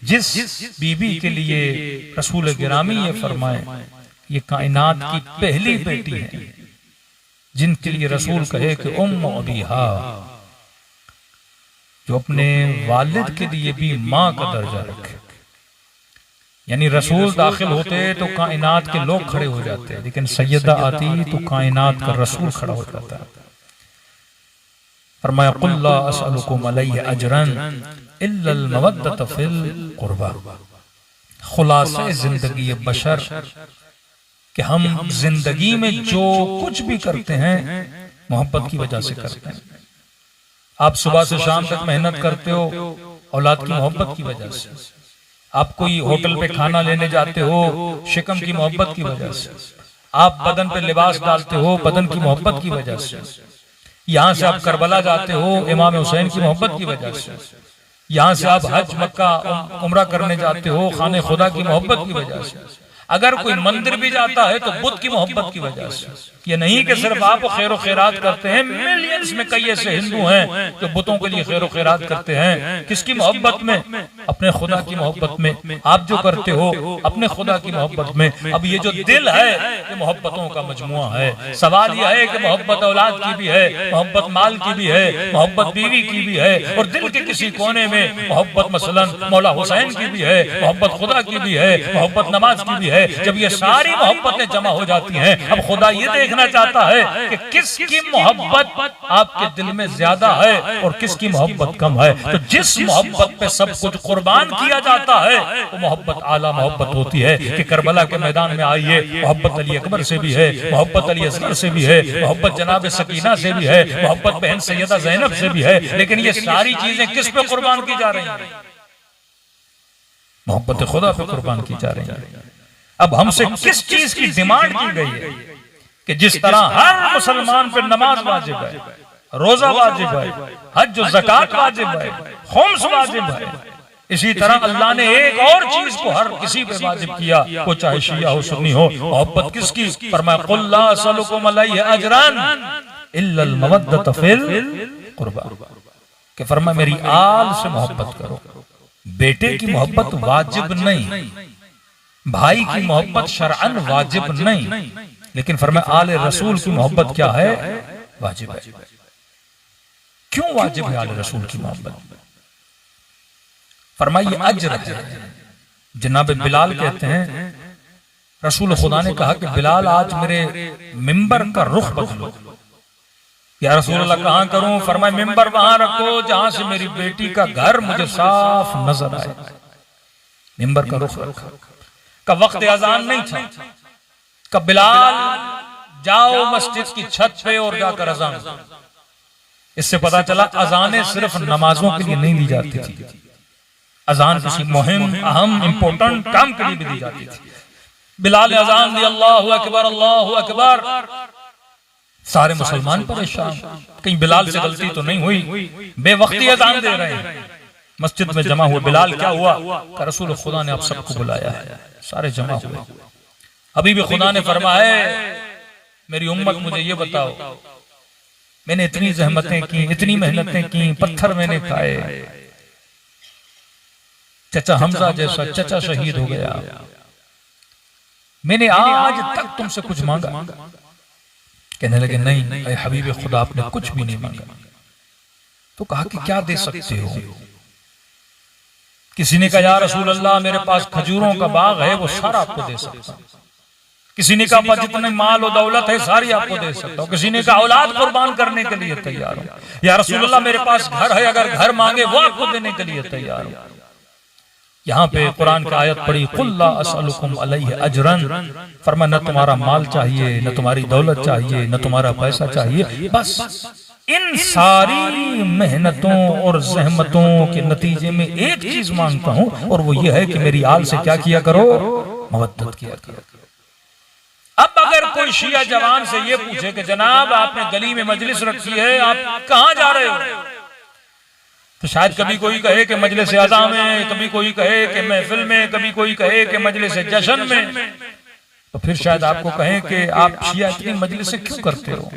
जिस बीबी के लिए रसूल गिरामी ये फरमाए ये कायनात की पहली बेटी है, जिनके लिए रसूल कहे कि उम्म अबीहा, जो अपने वालिद के लिए भी मां का दर्जा रखे। यानी रसूल दाखिल होते तो कायनात के लोग खड़े हो जाते, लेकिन सैयदा आती तो कायनात का रसूल खड़ा हो जाता। फरमाया कुल ला असअलुकुम अलैहि अजरन इल्ला अल मवद्दत फिल कुर्बा। खुलासे जिंदगी बशर कि हम जिंदगी में जो कुछ भी करते हैं मोहब्बत की वजह से करते हैं। आप सुबह से शाम तक मेहनत करते हो औलाद की मोहब्बत की वजह से। आप कोई होटल पे खाना लेने जाते हो शिकम की मोहब्बत की वजह से। आप बदन पे लिबास डालते हो बदन की मोहब्बत की वजह से। यहाँ से आप करबला जाते हो इमाम हुसैन की मोहब्बत की वजह से। यहाँ से आप हज मक्का उम्रा करने जाते हो खाने खुदा की मोहब्बत की वजह से। अगर कोई मंदिर भी जाता है तो बुद्ध की मोहब्बत की वजह से। ये नहीं कि सिर्फ आप खैर खैरात करते हैं, मिलियंस में कई ऐसे हिंदू हैं जो बुतों के लिए खैर खैरात करते हैं। किसकी मोहब्बत में? अपने खुदा की मोहब्बत में। आप जो करते हो अपने खुदा की मोहब्बत में। अब ये जो दिल है ये मोहब्बतों का मजमुआ है। सवाल यह है कि मोहब्बत औलाद की भी है, मोहब्बत माल की भी है, मोहब्बत बीवी की भी है, और दिल के किसी कोने में मोहब्बत मसलन मौला हुसैन की भी है, मोहब्बत खुदा की भी है, मोहब्बत नमाज की भी है। जब ये सारी मोहब्बतें जमा हो जाती हैं, अब खुदा ये देखना चाहता है कि किसकी मोहब्बत आपके दिल में ज्यादा है और किसकी मोहब्बत कम है। तो जिस मोहब्बत पे सब कुछ कुर्बान किया जाता है वो मोहब्बत आला मोहब्बत होती है। कि करबला के मैदान में आइए, मोहब्बत अली अकबर से भी है, मोहब्बत अली असगर से भी है, मोहब्बत जनाब सकीना से भी है, मोहब्बत बहन सैयदा ज़ैनब से भी है। लेकिन ये सारी चीजें किस पे कुर्बान की जा रही हैं? मोहब्बत खुदा पे कुर्बान की जा रही है। अब हमसे किस चीज की डिमांड की गई है कि जिस तरह हर मुसलमान पे नमाज वाजिब है, रोजा वाजिब है, हज ज़कात वाजिब है, खुम्स वाजिब है, इसी तरह अल्लाह ने एक और चीज को हर किसी पे वाजिब किया, वो चाहे शिया हो सुन्नी हो। मोहब्बत किसकी? फरमाया कुल ला असअलुकुम अलैहि अजरन इल्ला अल मवद्दत फिल कुर्बा। कि फरमाया मेरी आल से मोहब्बत करो। बेटे की मोहब्बत वाजिब नहीं, भाई की मोहब्बत शरअन वाजिब नहीं, लेकिन फरमाया आले रसूल की मोहब्बत क्या है? वाजिब है। क्यों वाजिब है आले रसूल की मोहब्बत? फरमाइए अज्र है। जनाब बिलाल कहते हैं रसूल खुदा ने कहा कि बिलाल आज मेरे मिंबर का रुख बदलो। या रसूल अल्लाह कहां करूं? फरमाए मिंबर वहां रखो जहां से मेरी बेटी का घर मुझे साफ नजर आए। मिंबर का रुख रखा। का वक्त अजान नहीं था, का बिलाल जाओ मस्जिद की छत पे और जाकर अजान। इससे पता चला अजानें सिर्फ नमाजों के लिए नहीं दी जाती थी, अजान किसी मुहिम अहम इंपॉर्टेंट काम के लिए भी दी जाती थी। बिलाल ने अजान दी, अल्लाहु अकबर अल्लाहु अकबर। सारे मुसलमान परेशान, कहीं बिलाल से गलती तो नहीं हुई, बेवक्ती अजान दे रहे हैं। मस्जिद में जमा हुए बिलाल, क्या हुआ? का रसूल खुदा ने आप सबको बुलाया है। सारे जमा हुए। अभी भी खुदा ने फरमाया मेरी उम्मत मुझे ये बताओ, मैंने इतनी जहमतें की, इतनी मेहनतें की, पत्थर मैंने खाए, चचा हमजा जैसा चचा शहीद हो गया, मैंने आज तक तुमसे कुछ मांगा? कहने लगे नहीं ऐ हबीब खुदा आपने कुछ भी नहीं मांगा। तो कहा कि क्या दे सकते हो? किसी ने कहा या रसूल अल्लाह मेरे पास खजूरों का बाग है, वो सारा आपको दे सकता हूं। किसी ने कहा जितने माल और दौलत है सारी आपको दे सकता हूं। किसी ने कहा औलाद कुर्बान करने के लिए तैयार हूं। या रसूल अल्लाह मेरे पास घर है, अगर घर मांगे वो आपको देने के लिए तैयार हूं। यहाँ पे कुरान की आयत पढ़ी कुल ला असअलुकुम अलैहि अजरन। फरमाया न तुम्हारा माल चाहिए, न तुम्हारी दौलत चाहिए, न तुम्हारा पैसा चाहिए, बस इन सारी मेहनतों और जहमतों के नतीजे में एक चीज मांगता हूं, और वो ये है कि मेरी आल से क्या किया करो? मवद्दत किया करो। अब अगर कोई शिया जवान से ये पूछे कि जनाब आपने गली में मजलिस रखी है, आप कहां जा रहे हो? तो शायद कभी कोई कहे कि मजलिस अज़ा में, कभी कोई कहे कि महफिल में, कभी कोई कहे कि मजलिस जश्न में। तो फिर शायद आपको कहें कि आप शिया इतनी मजलिसें क्यों करते हो?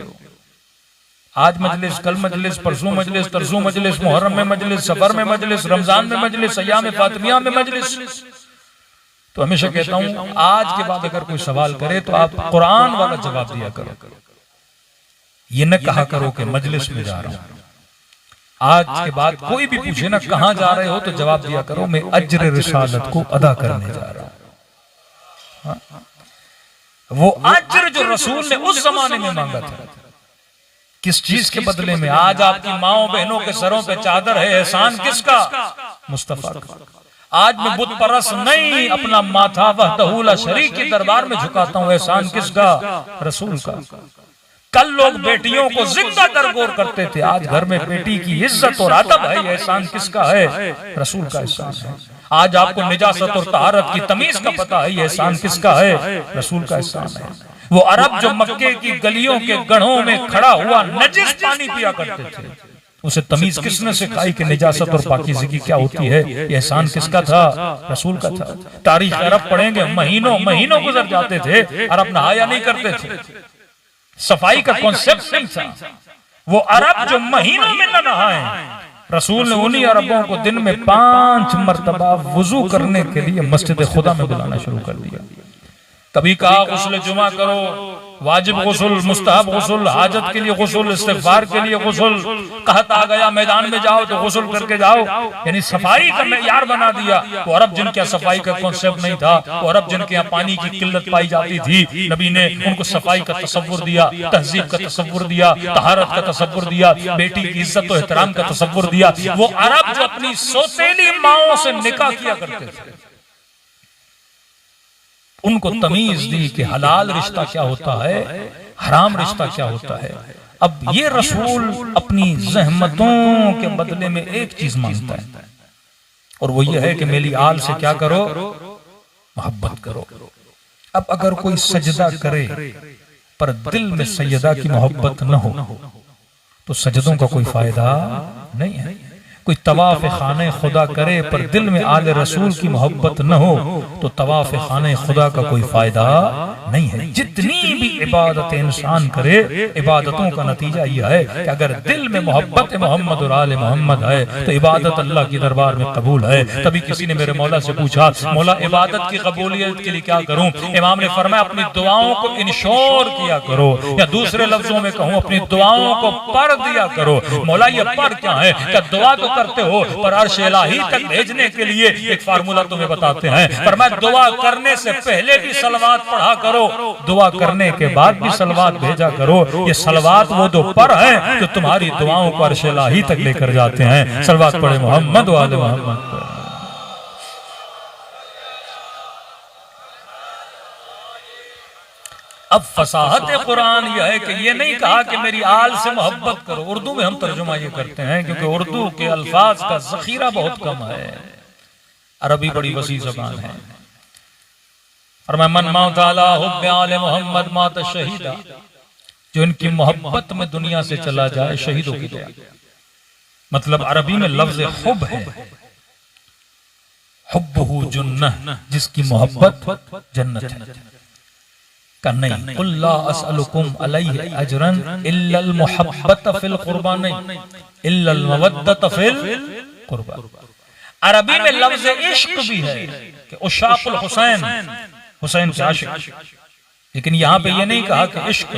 आज मजलिस, कल मजलिस, परसों मजलिस, तरसों मजलिस, मुहर्रम में मजलिस, सफर में मजलिस, रमजान में मजलिस, अय्याम फातिमिया में मजलिस। तो हमेशा कहता हूं आज के बाद अगर कोई सवाल करे तो आप कुरान वाला जवाब दिया करो, ये न कहा करो कि मजलिस में जा रहा हूं। आज के बाद कोई भी पूछे ना कहां जा रहे हो तो जवाब दिया करो मैं अज्र रिसालत को अदा करने जा रहा हूं। वो अज्र जो रसूल ने उस जमाने में मांगा था, किस चीज के बदले में? आज आपकी माओ बहनों के सरों पे चादर है, एहसान किसका? मुस्तफा का। आज मैं बुत परस नहीं, अपना माथा वहदहू शरीक के दरबार में झुकाता हूं, एहसान किसका? रसूल का। कल लोग बेटियों को जिंदा दरगोर करते थे, आज घर में बेटी की इज्जत और अदब है, एहसान किसका है? रसूल का एहसान है। आज आपको निजासत और तहारत की तमीज का पता है, एहसान किसका है? रसूल का एहसान है। वो अरब जो मक्के की गलियों के गढ़ों में खड़ा हुआ नजिस पानी पिया करते थे, उसे तमीज किसने सिखाई कि निजासत और पाकीज़गी क्या होती है? एहसान किसका था? रसूल का था। तारीख अरब पढ़ेंगे, महीनों महीनों गुजर जाते थे, अरब नहाया नहीं करते थे, सफाई का कॉन्सेप्ट नहीं था। वो अरब जो महीनों में न नहाए, रसूल ने उन्हीं अरबों को दिन में 5 मरतबा वुजू करने के लिए मस्जिद खुदा में बुलाना शुरू कर दिया। कभी कहा गुस्ल जुमा करो, वाजिब गुस्ल, मुस्तहब गुस्ल, हाजत के लिए गुस्ल, इस्तिग़फ़ार के लिए गुस्ल, कहत आ गया मैदान में जाओ तो गुस्ल करके जाओ, यानी सफाई का मेयार बना दिया। वो अरब जिनके यहाँ सफाई का कॉन्सेप्ट नहीं था, वो अरब जिनके यहाँ पानी की किल्लत पाई जाती थी, नबी ने उनको सफाई का तसव्वुर दिया, तहजीब का तसव्वुर दिया, तहारत का तसव्वुर दिया, बेटी की इज्जत और एहतराम का तसव्वुर दिया। वो अरब जो अपनी सौतेली माओं से निकाह किया करते थे, उनको तमीज दी कि हलाल रिश्ता क्या होता है, हराम रिश्ता क्या होता है। अब ये रसूल अपनी जहमतों के बदले में एक चीज मांगता है, और वो ये है कि मेरी आल से क्या करो? मोहब्बत करो। अब अगर कोई सजदा करे पर दिल में सैयदा की मोहब्बत न हो तो सजदों का कोई फायदा नहीं है। कोई तवाफ खाने खुदा करे पर दिल में आले रसूल की मोहब्बत न हो तो तवाफ खाने खुदा का कोई फायदा नहीं है। जितनी भी इबादत इंसान करे, इबादतों का नतीजा यह है कि अगर दिल में मोहब्बत मोहम्मद और आले मोहम्मद है तो इबादत अल्लाह के दरबार में कबूल है। तभी किसी ने मेरे मौला से पूछा, मौला इबादत की कबूलियत के लिए क्या करूं? इमाम ने फरमाया अपनी दुआओं को इंश्योर किया करो, या दूसरे लफ्जों में कहूं अपनी दुआओं को पढ़ दिया करो। मौला ये पढ़ क्या है? क्या दुआ तो करते हो पर अर्श इलाही तक भेजने के लिए एक फार्मूला तुम्हें बताते हैं। फरमाया दुआ करने से पहले भी सलवात पढ़ा करो, दुआ करने के बाद भी सलवात भेजा करो। ये सलवात वो दो पर हैं जो तुम्हारी दुआओं को अर्श इलाही तक लेकर जाते हैं। सलवात पढ़े मोहम्मद वाले मोहम्मद। अब फसाहत कुरान यह है कि ये नहीं कहा कि मेरी आल से मोहब्बत करो। उर्दू में हम तर्जुमा ये करते हैं क्योंकि उर्दू के अल्फाज का जखीरा बहुत कम है, अरबी बड़ी वसी ज़बान है। और मैं मन मौताला हुब्बे आले मोहम्मद मात शहीदा, जो इनकी मोहब्बत में दुनिया से चला जाए शहीदों की तरह। मतलब अरबी में लफ्ज हुब है, हुब्बुहु जुन्नह, जिसकी मोहब्बत जन्नत है का नहीं। कुल ला असअलुकुम अलैहि अजरन इल्लल मुहब्बत फिल कुर्बा, नहीं इल्लल मवद्दत फिल कुर्बा। अरबी में लफ्ज इश्क भी है कि उशाकुल हुसैन, हुसैन के आशिक, लेकिन यहाँ पे ये नहीं कहा कि इश्क,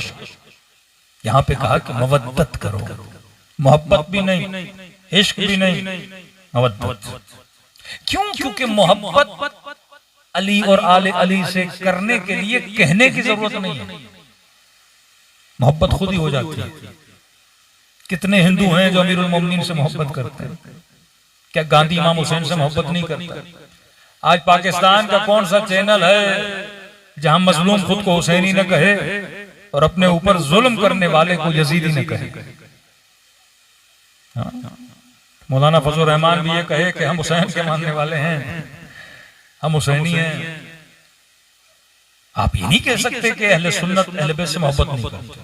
यहाँ पे कहा कि मवद्दत करो। मोहब्बत भी नहीं, इश्क भी नहीं, मवद्दत। क्यों? क्योंकि मोहब्बत अली और आले अली से करने के लिए कहने की जरूरत नहीं है, मोहब्बत खुद ही हो जाती है। कितने हिंदू हैं जो अमीरुल मोमिनीन से मोहब्बत करते हैं? क्या गांधी इमाम हुसैन से मोहब्बत नहीं करता? आज पाकिस्तान का कौन सा चैनल है जहां मजलूम खुद को हुसैनी न कहे और अपने ऊपर जुल्म करने वाले को यजीदी न कहे? मौलाना फजल रहमान भी ये कहे कि हम हुसैन के मानने वाले हैं, हम हुसैनी हैं। आप ये नहीं कह सकते कि अहले सुन्नत अहले बैत से मोहब्बत नहीं करते।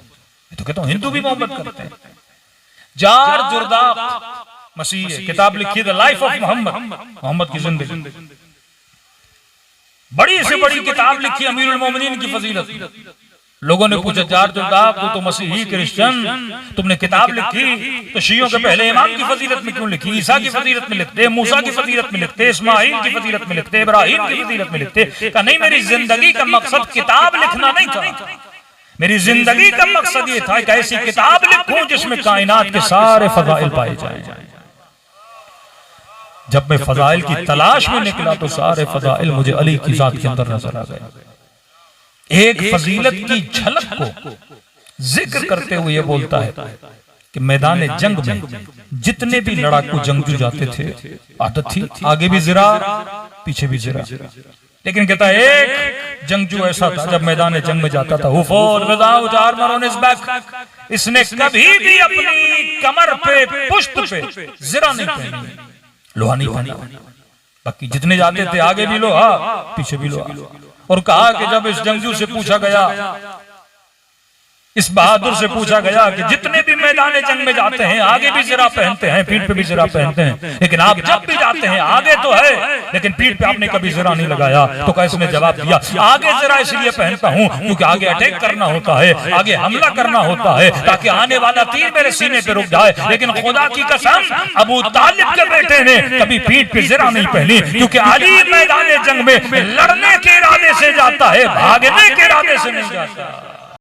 मैं तो कहता हूं हिंदू भी मोहब्बत करते हैं। जार जुर्दाक मसीह है, किताब लिखी the life of Mohammed, Mohammed की जिंदगी, बड़ी से बड़ी किताब लिखी अमीरुल मोमिनीन की फजीलत। लोगों ने पूछा यार तू तो मसीही क्रिश्चियन, तुमने किताब लिखी तो शियों के पहले इमाम की फजीलत में क्यों लिखी? ईसा की फजीलत में लिखते, मूसा की फजीलत में लिखते, इस्माइल की फजीलत में लिखते, इब्राहिम की फजीलत में लिखते। कहा नहीं, मेरी जिंदगी का मकसद किताब लिखना नहीं था, मेरी जिंदगी का मकसद ये था कि ऐसी किताब लिखूं जिसमें कायनात के सारे फजाइल पाए जाएं। जब मैं फजाइल की तलाश में निकला तो सारे फजाइल मुझे अली की जात के अंदर नजर आ गए। एक फजीलत की झलक को जिक्र करते हुए ये बोलता है कि मैदान जंग में जितने भी लड़ाकू जंगजू जाते थे, आदत थी आगे भी जिरा पीछे भी जिरा, लेकिन कहता है एक जंगजू ऐसा था जब मैदान जंग में जाता था इसने कभी भी अपनी कमर पे पुश्त पे जिरा नहीं पहनी, लोहा नहीं पहना। बाकी जितने जाते थे आगे भी लोहा पीछे भी लोहा। और कहा कि जब इस जंगजू से पूछा गया, इस बहादुर से पूछा गया कि जितने भी मैदान जंग में जाते हैं आगे भी जिरा पहनते हैं, पीठ पे भी जिरा पहनते हैं, लेकिन आप जब भी जाते हैं आगे तो है लेकिन पीठ पे आपने कभी जिरा नहीं लगाया। तो कैसे ने जवाब दिया, आगे जिरा इसलिए पहनता हूं क्योंकि आगे अटैक करना होता है, आगे हमला करना होता है ताकि आने वाला तीर मेरे सीने पे रुक जाए। लेकिन खुदा की कसम अबू तालिब के बेटे ने कभी पीठ पे जिरा नहीं पहनी, क्योंकि अली मैदान जंग में लड़ने के इरादे से जाता है, भागने के इरादे से नहीं जाता।